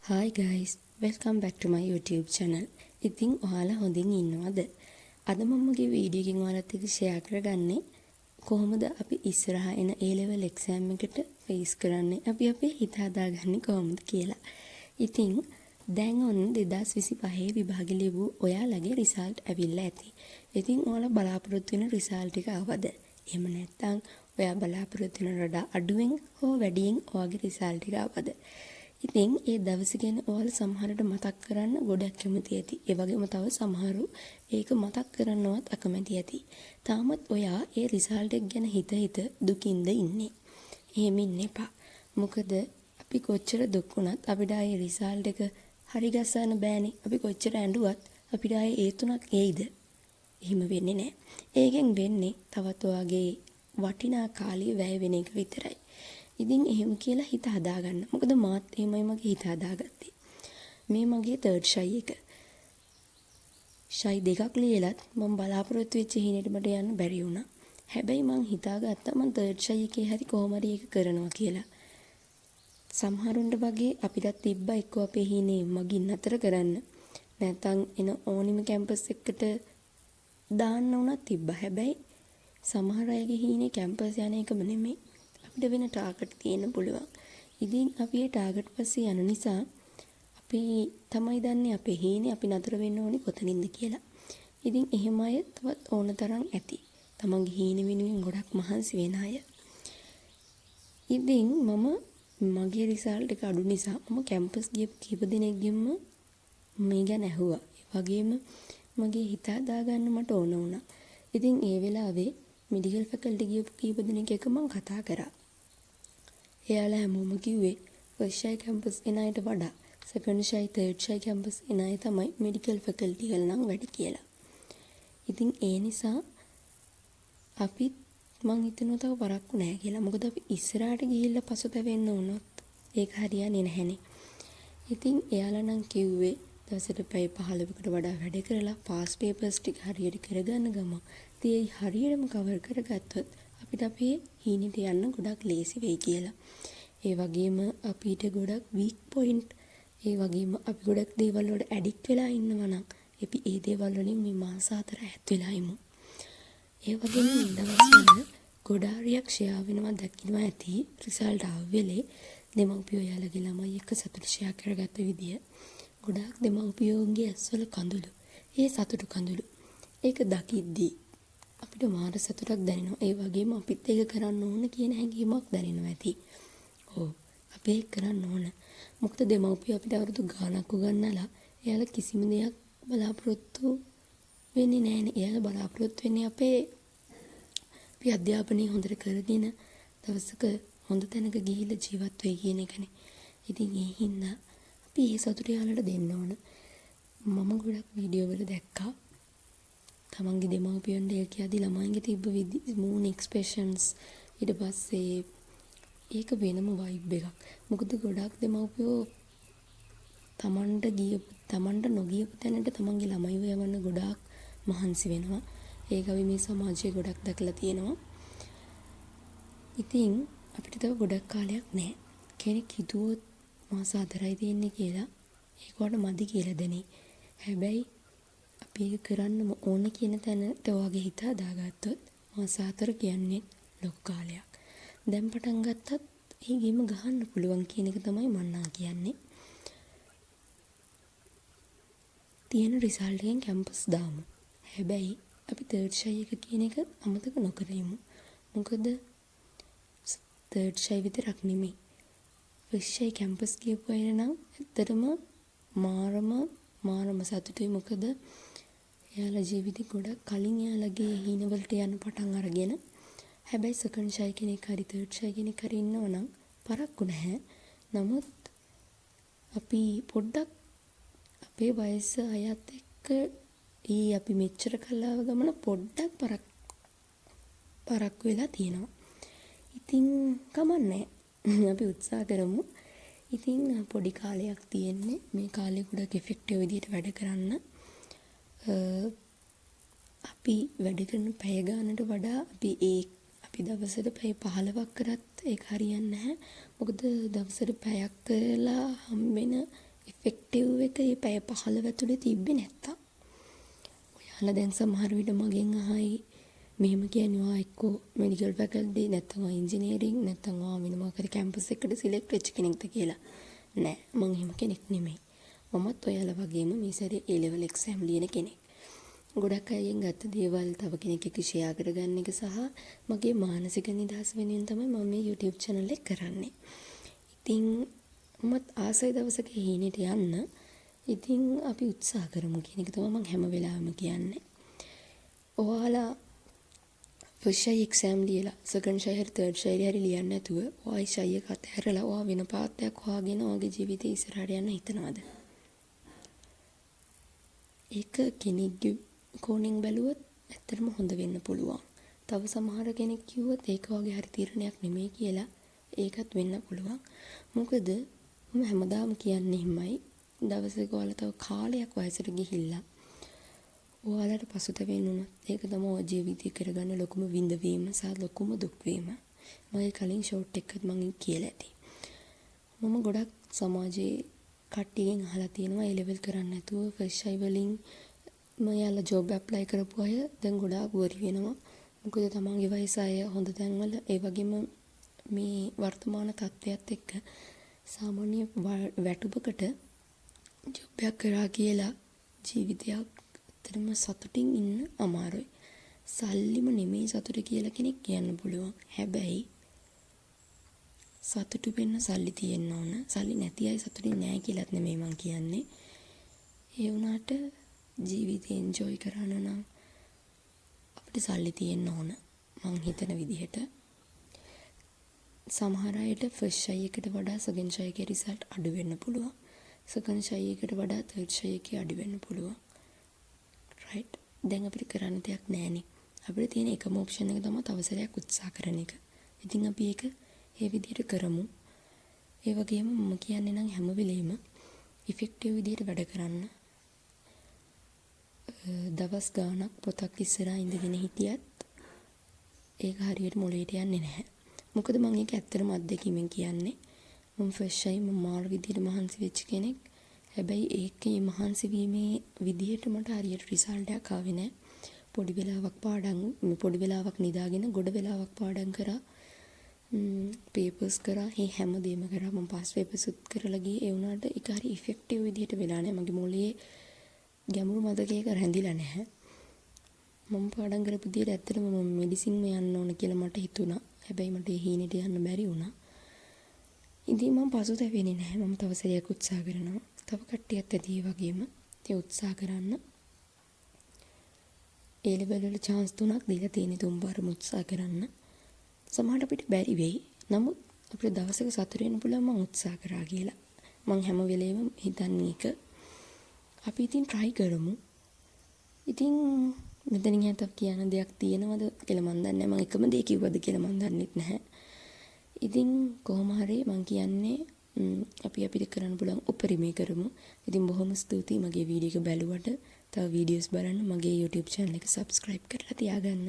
Hi guys, welcome back to my YouTube channel. ඉතින් ඔයාලා හොඳින් ඉන්නවද? අද මම මගේ වීඩියෝ එකකින් ඔයාලත් එක්ක ෂෙයා කරගන්නේ කොහොමද අපි ඉස්සරහා එන A level exam එකට ෆේස් කරන්නේ. අපි අපේ හිත හදාගන්නේ කොහොමද කියලා. ඉතින් දැන් ඔන්න 2025 විභාගෙ ලියපු ඔයාලගේ රිසල්ට් ඇවිල්ලා ඇති. ඉතින් ඔයාලා බලාපොරොත්තු වෙන රිසල්ට් එක ආවද? එහෙම නැත්නම් ඔයා බලාපොරොත්තු වෙන වඩා අඩුවෙන් හෝ වැඩියෙන් ඔයාගේ රිසල්ට් එක ආවද? ඉතින් ඒ දවස ගැන ඔයාලා සමහරට මතක් කරන්න ගොඩක් කැමති ඇති. ඒ වගේම තව සමහරු ඒක මතක් කරන්නවත් අකමැති ඇති. තාමත් ඔයා ඒ රිසල්ට් එක ගැන හිත දුකින්ද ඉන්නේ. එහෙම ඉන්න එපා. මොකද අපි කොච්චර දුක් වුණත් අපිට ආයේ රිසල්ට් එක හරි ගස්සන්න බෑනේ. අපි කොච්චර ඇඬුවත් අපිට ආයේ ඒ තුනක් එයිද? එහෙම වෙන්නේ නැහැ. ඒකෙන් වෙන්නේ තවත් ඔයාගේ වටිනා කාලය වැය වෙන එක විතරයි. ඉතින් එහෙම කියලා හිත හදාගන්න. මොකද මාත් එහෙමයි මගේ හිත හදාගත්තේ. මේ මගේ තර්ඩ් ෂයි එක. ෂයි දෙකක් ලියලත් මම බලාපොරොත්තු වෙච්ච හිණේට මට යන්න බැරි වුණා. හැබැයි මං හිතාගත්තා මං තර්ඩ් ෂයි එකේ හරි කොහොම හරි ඒක කරනවා කියලා. සමහරුන්ට වගේ අපිටත් තිබ්බා එක්ක අපේ හිණේ මගින් නතර කරන්න. නැත්නම් එන ඕනිම කැම්පස් එකකට දාන්න උනත් තිබ්බා. හැබැයි සමහර අයගේ හිණේ කැම්පස් යන එකම නෙමෙයි. අපිට වෙන ටාගට් තියෙන්න පුළුවන්. ඉතින් අපි ඒ ටාගට් පස්සේ යන නිසා අපි තමයි දන්නේ අපේ හීනේ අපි නතර වෙන්න ඕනේ කොතනින්ද කියලා. ඉතින් එහෙම අය තවත් ඕන තරම් ඇති. තමන්ගේ හීනේ වෙනුවෙන් ගොඩක් මහන්සි වෙන අය. ඉතින් මම මගේ රිසල්ට් එක අඩු නිසා මම කැම්පස් ගිය කීප දිනෙකින්ම මේ ගැන ඇහුවා. ඒ වගේම මගේ හිත හදාගන්න මට ඕන වුණා. ඉතින් ඒ වෙලාවේ මෙඩිකල් ෆැකල්ටි ගියපු කීප දිනක එක මම කතා කරා. එයාලා හැමෝම කිව්වේ ෆස්ට් ෂයි කැම්පස් එන අයට වඩා second shy third shy campus එන අය තමයි මෙඩිකල් ෆැකල්ටි වල නම් වැඩි කියලා. ඉතින් ඒ නිසා අපි මං හිතනවා තව පරක්කු නැහැ කියලා. මොකද අපි ඉස්සරහට ගිහිල්ලා පසුතැවෙන්න වුණොත් ඒක හරියන්නේ නැහැනේ. ඉතින් එයාලා නම් කිව්වේ දවසට පැය 15කට වඩා වැඩ කරලා පාස් පේපර්ස් ටික හරියට කරගන්න ගමන් ඉතින් ඒ හරියටම කවර් කරගත්තොත් අපිට අපේ හීනෙට යන්න ගොඩක් ලේසි වෙයි කියලා. ඒ වගේම අපිට ගොඩක් වීක් පොයින්ට් ඒ වගේම අපි ගොඩක් දේවල් වලට ඇඩික්ට් වෙලා ඉන්නවා නම් අපි ඒ දේවල් වලින් මේ මාස 4 ඈත් වෙලා ඉමු. ඒ වගේම මේ දවස්වල ගොඩාරියක් ෂෙයා වෙනවා දකින්නවා ඇති රිසල්ට් ආව වෙලේ දෙමව්පියෝ යාළගේ ළමයි එක්ක සතුට ෂෙයා කරගත්ත විදිය. ගොඩාක් දෙමව්පියෝගේ ඇස්වල කඳුළු. ඒ සතුටු කඳුළු. ඒක දකිද්දී අපිට මාර සතුටක් දැනෙනවා. ඒ වගේම අපිත් ඒක කරන්න ඕන කියන හැඟීමක් දැනෙනවා ඇති. ඔව්. අපි ඒක කරන්න ඕන. මොකද දෙමව්පියෝ අපිට අවුරුදු ගාණක් උගන්වලා එයාලා කිසිම දෙයක් බලාපොරොත්තු වෙන්නේ නැහැනේ. එයාලා බලාපොරොත්තු වෙන්නේ අපි අධ්‍යාපනය හොඳට කරගෙන දවසක හොඳ තැනක ගිහිල්ලා ජීවත් වෙයි කියන එකනේ. ඉතින් ඒ හින්දා අපි ඒ සතුට යාළුවට දෙන්න ඕන. මම ගොඩක් වීඩියෝ වල දැක්කා. තමන්ගේ දෙමව්පියන්ට ඒ කියද්දි ළමයින්ගේ තිබ්බ මූණ එක්ස්ප්‍රෙෂන්ස් ඊට පස්සේ ඒක වෙනම වයිබ් එකක්. මොකද ගොඩක් දෙමව්පියෝ තමන්ට නොගියපු තැනට තමන්ගේ ළමයිව යවන්න ගොඩාක් මහන්සි වෙනවා. ඒක අපි මේ සමාජයේ ගොඩක් දැකලා තියෙනවා. ඉතින් අපිට තව ගොඩක් කාලයක් නැහැ. කෙනෙක් හිතුවොත් මාස 4යි තියෙන්නේ කියලා ඒක වට මදි කියලා දැනේ. හැබැයි අපි ඒක කරන්නම ඕන කියන තැනට ඔයගේ හිත හදාගත්තොත් මාස 4 කියන්නේ ලොකු කාලයක්. දැන් පටන් ගත්තත් ඒ ගේම ගහන්න පුළුවන් කියන එක තමයි මන්නා කියන්නේ. තියෙන රිසල්ට් එකෙන් කැම්පස් දාමු. හැබැයි අපි තර්ඩ් ෂයි එක කියන එක අමතක නොකර ඉමු. මොකද තර්ඩ් ෂයි විතරක් නෙමෙයි. ෆස්ට් ෂයි කැම්පස් ගියපු අය නම් ඇත්තටම මාරම සතුටුයි. මොකද එයාලා ජීවිතේ ගොඩක් කලින් එයාලගේ හීනවලට යන පටන් අරගෙන හැබැයි සෙකන්ඩ් ෂයි කෙනෙක් හරි තර්ඩ් ෂයි කෙනෙක් හරි ඉන්නවා නම් පරක්කු නැහැ. නමුත් අපි පොඩ්ඩක් අපේ වයස අයත් එක්ක අපි මෙච්චර කලාව ගමන පොඩ්ඩක් පරක්කු වෙලා තියෙනවා. ඉතින් කමන්නේ. අපි උත්සාහ කරමු. ඉතින් පොඩි කාලයක් තියෙන්නේ. මේ කාලේ ගොඩක් ඉෆෙක්ටිව් විදිහට වැඩ කරන්න. අපි වැඩ කරන පැය ගානට වඩා අපි දවසට පැය 15ක් කරත් ඒක හරියන්නේ නැහැ. මොකද දවසට පැයක් කරලා හම්බෙන එක ඒ පැය 15 ඇතුලේ තිබ්බේ නැත්තම් ඔයාලා දැන් සමහර විට මගෙන් අහයි මෙහෙම කියනවා එක්කෝ මෙඩිකල් ෆැකල්ටි නැත්නම් ඉංජිනේරින් නැත්නම් වෙන මොකක් හරි කැම්පස් එකකට සිලෙක්ට් වෙච්ච කෙනෙක්ද කියලා. නෑ මං එහෙම කෙනෙක් නෙමෙයි. මමත් ඔයාලා වගේම මේ සැරේ A level exam ලියන කෙනෙක්. ගොඩක් අයගෙන් ගත්ත දේවල් තව කෙනෙක් එක්ක ෂෙයා කරගන්න එක සහ මගේ මානසික නිදහස වෙනුවෙන් තමයි මම මේ YouTube channel එක කරන්නේ. ඉතින් මමත් ආසයි දවසක හීනෙට යන්න. ඉතින් අපි උත්සාහ කරමු කියන එක තමයි මම හැම වෙලාවෙම කියන්නේ. ඔයාලා ෆස්ට් ෂයි එක්සෑම් ලියලා සෙකන්ඩ් ෂයි හරි තර්ඩ් ෂයි හරි ලියන්න නැතුව ඔයයි ෂයි එක අතහැරලා ඔයා වෙන පාත්යක් හොයාගෙන ඔයාගේ ජීවිතේ ඉස්සරහට යන්න හිතනවාද? ඒක කෙනෙක්ගේ කෝණයෙන් බැලුවොත් ඇත්තටම හොඳ වෙන්න පුළුවන්. තව සමහර කෙනෙක් කිව්වොත් ඒක වගේ හරි තීරණයක් නෙමෙයි කියලා ඒකත් වෙන්න පුළුවන්. මොකද මම හැමදාම කියන්නේ හිමයි දවසක ඔයාලා තව කාලයක් වයසට ගිහිල්ලා ඔයාලට පසුතැවෙන්න උනොත් ඒක තමයි ඔය ජීවිතේ කරගන්න ලොකුම විඳවීම සහ ලොකුම දුක් වීම. මගේ කලින් ෂෝට් එකත් මම කියලා ඇති. මම ගොඩක් සමාජයේ කට්ටියගෙන් අහලා තියෙනවා A level කරන්න නැතුව ෆස්ට් ෂයි වලින් මයාලා ජොබ් ඇප්ලයි කරපු අය දැන් ගොඩාක් වරි වෙනවා. මොකද තමන්ගේ වයස අය හොඳ තැන්වල ඒ වගේම මේ වර්තමාන තත්ත්වයට එක්ක සාමාන්‍ය වැටුපකට ජොබ් එකක් කරා කියලා ජීවිතයක් ඇත්තටම සතුටින් ඉන්න අමාරුයි. සල්ලිම නෙමෙයි සතුට කියලා කෙනෙක් කියන්න පුළුවන්. හැබැයි සතුටු වෙන්න සල්ලි තියෙන්න ඕන. සල්ලි නැති අය සතුටින් නැහැ කියලාත් නෙමෙයි මං කියන්නේ. ඒ වුණාට ජීවිතේ එන්ජොයි කරන්න නම් අපිට සල්ලි තියෙන්න ඕන. මං හිතන විදිහට සමහර අයට ෆස්ට් ෂයි එකට වඩා සෙකන්ඩ් ෂයි එකේ රිසල්ට් අඩු වෙන්න පුළුවන්. සෙකන්ඩ් ෂයි එකට වඩා තර්ඩ් ෂයි එකේ අඩු වෙන්න පුළුවන්. රයිට්. දැන් අපිට කරන්න දෙයක් නැහැනේ. අපිට තියෙන එකම ඔප්ෂන් එක තමයි තව සැරයක් උත්සාහ කරන එක. ඉතින් අපි ඒක ඒ විදිහට කරමු. ඒ වගේම මම කියන්නේ නම් හැම වෙලෙම ඉෆෙක්ටිව් විදිහට වැඩ කරන්න. දවස් ගාණක් පොතක් ඉස්සරහා ඉඳගෙන හිටියත් ඒක හරියට මොළයට යන්නේ නැහැ. මොකද මම ඒක ඇත්තටම අත්දැකීමෙන් කියන්නේ. මම ෆස්ට් ෂයි මම මාර විදිහට මහන්සි වෙච්ච කෙනෙක්. හැබැයි ඒකේ මහන්සි වීමේ විදිහට මට හරියට රිසල්ට් එකක් ආවේ නැහැ. පොඩි වෙලාවක් නිදාගෙන ගොඩ වෙලාවක් පාඩම් කරා. පේපර්ස් කරා. මේ හැම දෙයක්ම කරා. මම පාස් පේපර්ස් උත් කරලා ගියේ. ඒ වුණාට ඒක හරි ඉෆෙක්ටිව් විදිහට වෙලා නැහැ. මගේ මොළයේ ගැඹුරු මතකයක රැඳිලා නැහැ. මම පාඩම් කරපු විදිහට ඇත්තටම මම මෙඩිසින්ම යන්න ඕන කියලා මට හිතුණා. හැබැයි මට ඒ හීනෙට යන්න බැරි වුණා. ඉතින් මම පසුතැවෙන්නේ නැහැ. මම තව සැරයක් උත්සාහ කරනවා. තව කට්ටියත් ඇති ඒ වගේම ඒ උත්සාහ කරන්න. A level වල chance 3ක් දීලා තියෙන තුන්වරම උත්සාහ කරන්න. සමහරට අපිට බැරි වෙයි. නමුත් අපිට දවසක සතුට වෙන්න පුළුවන් මම උත්සාහ කරා කියලා. මම හැම වෙලේම හිතන්නේ ඒක. අපි ඉතින් try කරමු. ඉතින් මෙතනින් හිතක් කියන දෙයක් තියෙනවද කියලා මන් දන්නේ නැහැ. මම එකම දේ කිව්වද කියලා මන් දන්නෙත් නැහැ. ඉතින් කොහොම හරි මං කියන්නේ අපිට කරන්න පුළුවන් උපරිමය කරමු. ඉතින් බොහොම ස්තුතියි මගේ වීඩියෝ එක බැලුවට. තව වීඩියෝස් බලන්න මගේ YouTube channel එක subscribe කරලා තියාගන්න.